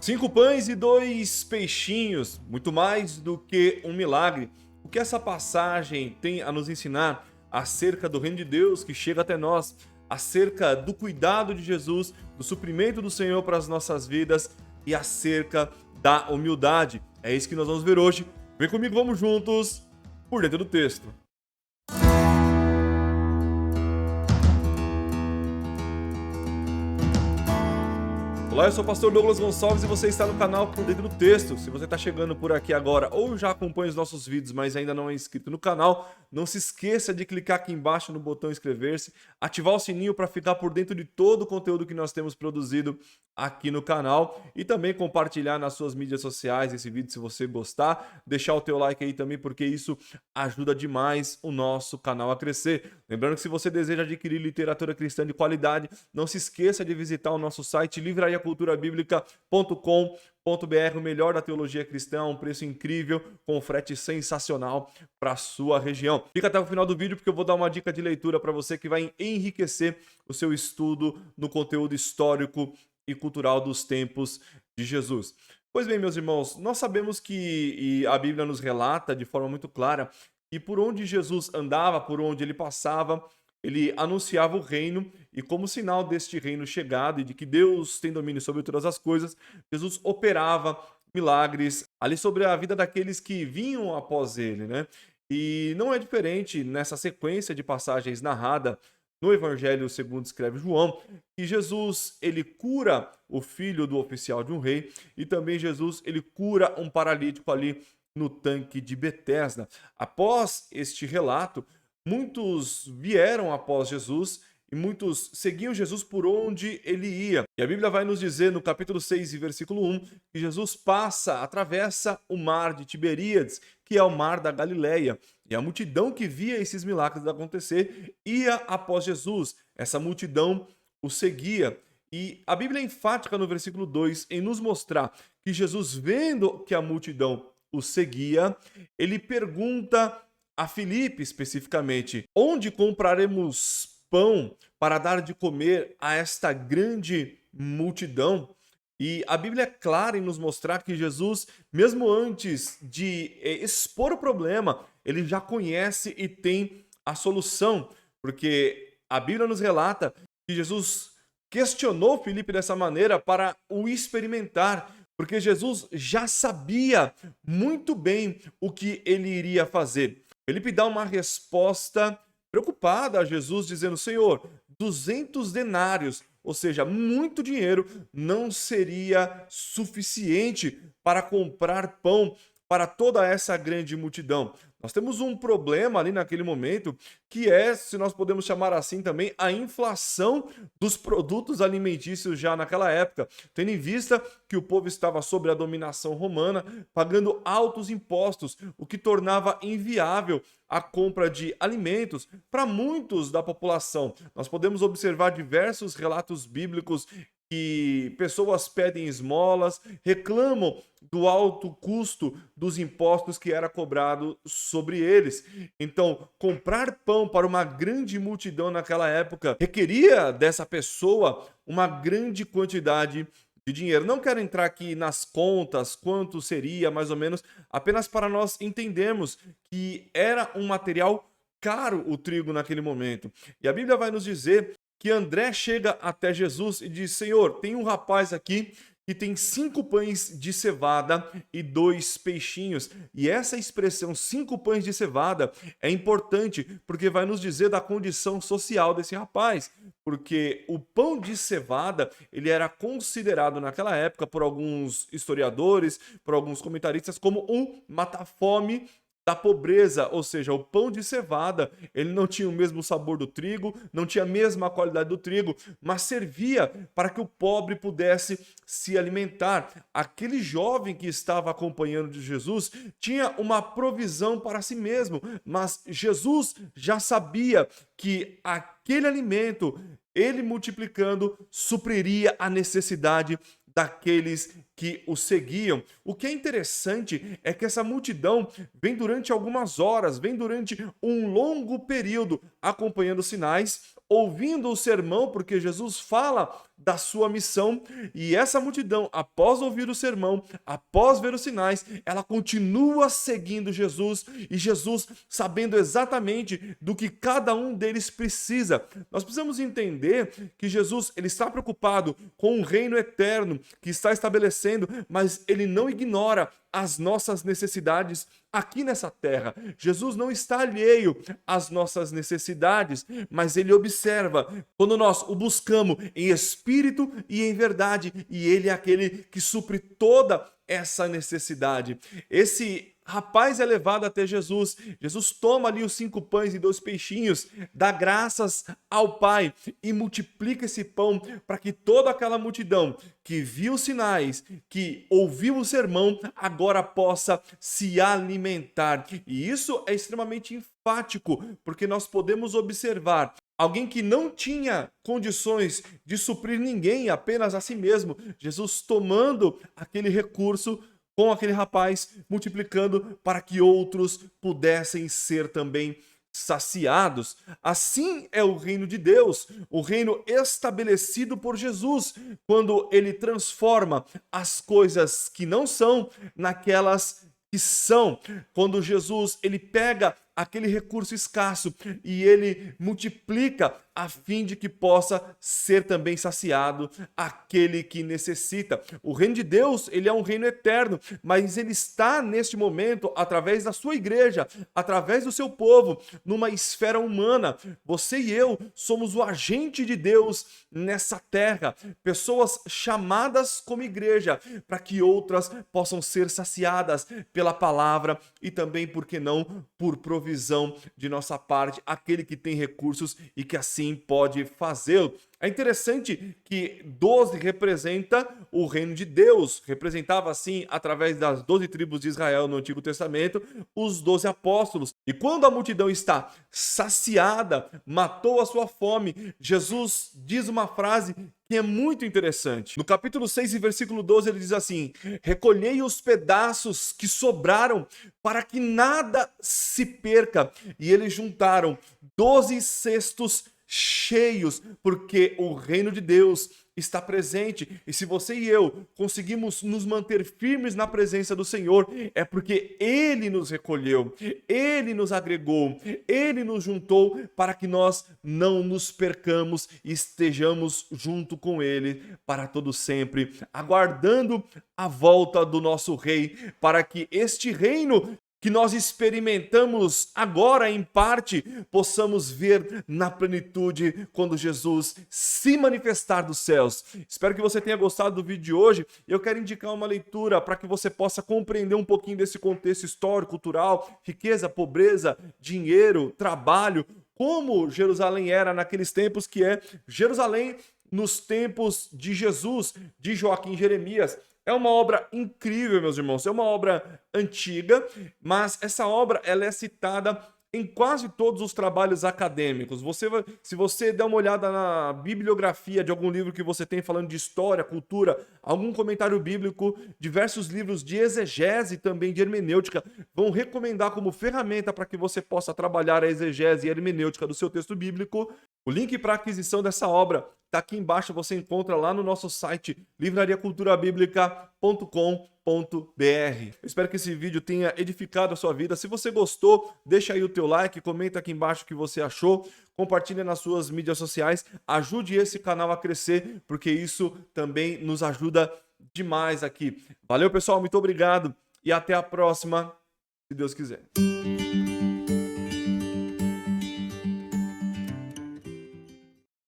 5 pães e 2 peixinhos, muito mais do que um milagre. O que essa passagem tem a nos ensinar acerca do reino de Deus que chega até nós, acerca do cuidado de Jesus, do suprimento do Senhor para as nossas vidas e acerca da humildade. É isso que nós vamos ver hoje. Vem comigo, vamos juntos por dentro do texto. Olá, eu sou o pastor Douglas Gonçalves e você está no canal Por Dentro do Texto. Se você está chegando por aqui agora ou já acompanha os nossos vídeos, mas ainda não é inscrito no canal, não se esqueça de clicar aqui embaixo no botão inscrever-se, ativar o sininho para ficar por dentro de todo o conteúdo que nós temos produzido aqui no canal e também compartilhar nas suas mídias sociais esse vídeo se você gostar, deixar o teu like aí também porque isso ajuda demais o nosso canal a crescer. Lembrando que se você deseja adquirir literatura cristã de qualidade, não se esqueça de visitar o nosso site livrariaculturabiblica.com.br, o melhor da teologia cristã, a um preço incrível, com um frete sensacional para a sua região. Fica até o final do vídeo porque eu vou dar uma dica de leitura para você que vai enriquecer o seu estudo no conteúdo histórico e cultural dos tempos de Jesus. Pois bem, meus irmãos, nós sabemos que a Bíblia nos relata de forma muito clara que por onde Jesus andava, por onde ele passava, ele anunciava o reino e como sinal deste reino chegado e de que Deus tem domínio sobre todas as coisas, Jesus operava milagres ali sobre a vida daqueles que vinham após ele, né? E não é diferente nessa sequência de passagens narrada no Evangelho segundo escreve João, que Jesus ele cura o filho do oficial de um rei e também Jesus ele cura um paralítico ali no tanque de Betesda. Após este relato, muitos vieram após Jesus e muitos seguiam Jesus por onde ele ia. E a Bíblia vai nos dizer no capítulo 6 e versículo 1 que Jesus atravessa o mar de Tiberíades, que é o mar da Galileia. E a multidão que via esses milagres acontecer ia após Jesus. Essa multidão o seguia. E a Bíblia é enfática no versículo 2 em nos mostrar que Jesus, vendo que a multidão o seguia, ele pergunta a Filipe especificamente: onde compraremos pão para dar de comer a esta grande multidão? E a Bíblia é clara em nos mostrar que Jesus, mesmo antes de expor o problema, ele já conhece e tem a solução, porque a Bíblia nos relata que Jesus questionou Filipe dessa maneira para o experimentar, porque Jesus já sabia muito bem o que ele iria fazer. Filipe dá uma resposta preocupada a Jesus, dizendo: Senhor, 200 denários, ou seja, muito dinheiro, não seria suficiente para comprar pão para toda essa grande multidão. Nós temos um problema ali naquele momento, que é, se nós podemos chamar assim também, a inflação dos produtos alimentícios já naquela época, tendo em vista que o povo estava sob a dominação romana, pagando altos impostos, o que tornava inviável a compra de alimentos para muitos da população. Nós podemos observar diversos relatos bíblicos que pessoas pedem esmolas, reclamam do alto custo dos impostos que era cobrado sobre eles. Então, comprar pão para uma grande multidão naquela época requeria dessa pessoa uma grande quantidade de dinheiro. Não quero entrar aqui nas contas, quanto seria mais ou menos, apenas para nós entendermos que era um material caro o trigo naquele momento. E a Bíblia vai nos dizer que André chega até Jesus e diz: Senhor, tem um rapaz aqui que tem 5 pães de cevada e 2 peixinhos. E essa expressão 5 pães de cevada é importante porque vai nos dizer da condição social desse rapaz. Porque o pão de cevada, ele era considerado naquela época por alguns historiadores, por alguns comentaristas, como um mata-fome da pobreza, ou seja, o pão de cevada, ele não tinha o mesmo sabor do trigo, não tinha a mesma qualidade do trigo, mas servia para que o pobre pudesse se alimentar. Aquele jovem que estava acompanhando de Jesus tinha uma provisão para si mesmo, mas Jesus já sabia que aquele alimento, ele multiplicando, supriria a necessidade daqueles que o seguiam. O que é interessante é que essa multidão vem durante algumas horas, vem durante um longo período acompanhando os sinais, ouvindo o sermão, porque Jesus fala da sua missão, e essa multidão, após ouvir o sermão, após ver os sinais, ela continua seguindo Jesus, e Jesus sabendo exatamente do que cada um deles precisa. Nós precisamos entender que Jesus, ele está preocupado com um reino eterno que está estabelecendo, mas ele não ignora as nossas necessidades aqui nessa terra. Jesus não está alheio às nossas necessidades, mas ele observa quando nós o buscamos em espírito e em verdade, e ele é aquele que supre toda essa necessidade. Esse rapaz é levado até Jesus. Jesus toma ali os 5 pães e 2 peixinhos, dá graças ao Pai e multiplica esse pão para que toda aquela multidão que viu os sinais, que ouviu o sermão, agora possa se alimentar. E isso é extremamente enfático, porque nós podemos observar alguém que não tinha condições de suprir ninguém, apenas a si mesmo, Jesus tomando aquele recurso com aquele rapaz, multiplicando para que outros pudessem ser também saciados. Assim é o reino de Deus, o reino estabelecido por Jesus, quando ele transforma as coisas que não são naquelas que são. Quando Jesus ele pega aquele recurso escasso e ele multiplica a fim de que possa ser também saciado aquele que necessita. O reino de Deus, ele é um reino eterno, mas ele está neste momento através da sua igreja, através do seu povo, numa esfera humana. Você e eu somos o agente de Deus nessa terra, pessoas chamadas como igreja para que outras possam ser saciadas pela palavra e também, por que não, por provisão de nossa parte, aquele que tem recursos e que assim pode fazê-lo. É interessante que 12 representa o reino de Deus, representava assim, através das 12 tribos de Israel no Antigo Testamento, os 12 apóstolos. E quando a multidão está saciada, matou a sua fome, Jesus diz uma frase que é muito interessante. No capítulo 6 e versículo 12 ele diz assim: recolhei os pedaços que sobraram para que nada se perca. E eles juntaram 12 cestos cheios, porque o reino de Deus está presente. E se você e eu conseguimos nos manter firmes na presença do Senhor, é porque Ele nos recolheu, Ele nos agregou, Ele nos juntou para que nós não nos percamos e estejamos junto com Ele para todo sempre, aguardando a volta do nosso Rei, para que este reino que nós experimentamos agora em parte, possamos ver na plenitude quando Jesus se manifestar dos céus. Espero que você tenha gostado do vídeo de hoje. Eu quero indicar uma leitura para que você possa compreender um pouquinho desse contexto histórico, cultural, riqueza, pobreza, dinheiro, trabalho, como Jerusalém era naqueles tempos, que é Jerusalém nos tempos de Jesus, de Joaquim Jeremias. É uma obra incrível, meus irmãos, é uma obra antiga, mas essa obra ela é citada em quase todos os trabalhos acadêmicos. Se você der uma olhada na bibliografia de algum livro que você tem falando de história, cultura, algum comentário bíblico, diversos livros de exegese e também de hermenêutica vão recomendar como ferramenta para que você possa trabalhar a exegese e a hermenêutica do seu texto bíblico. O link para aquisição dessa obra está aqui embaixo, você encontra lá no nosso site livrariaculturabiblica.com.br. Eu espero que esse vídeo tenha edificado a sua vida. Se você gostou, deixa aí o teu like, comenta aqui embaixo o que você achou, compartilha nas suas mídias sociais, ajude esse canal a crescer, porque isso também nos ajuda demais aqui. Valeu, pessoal, muito obrigado e até a próxima, se Deus quiser.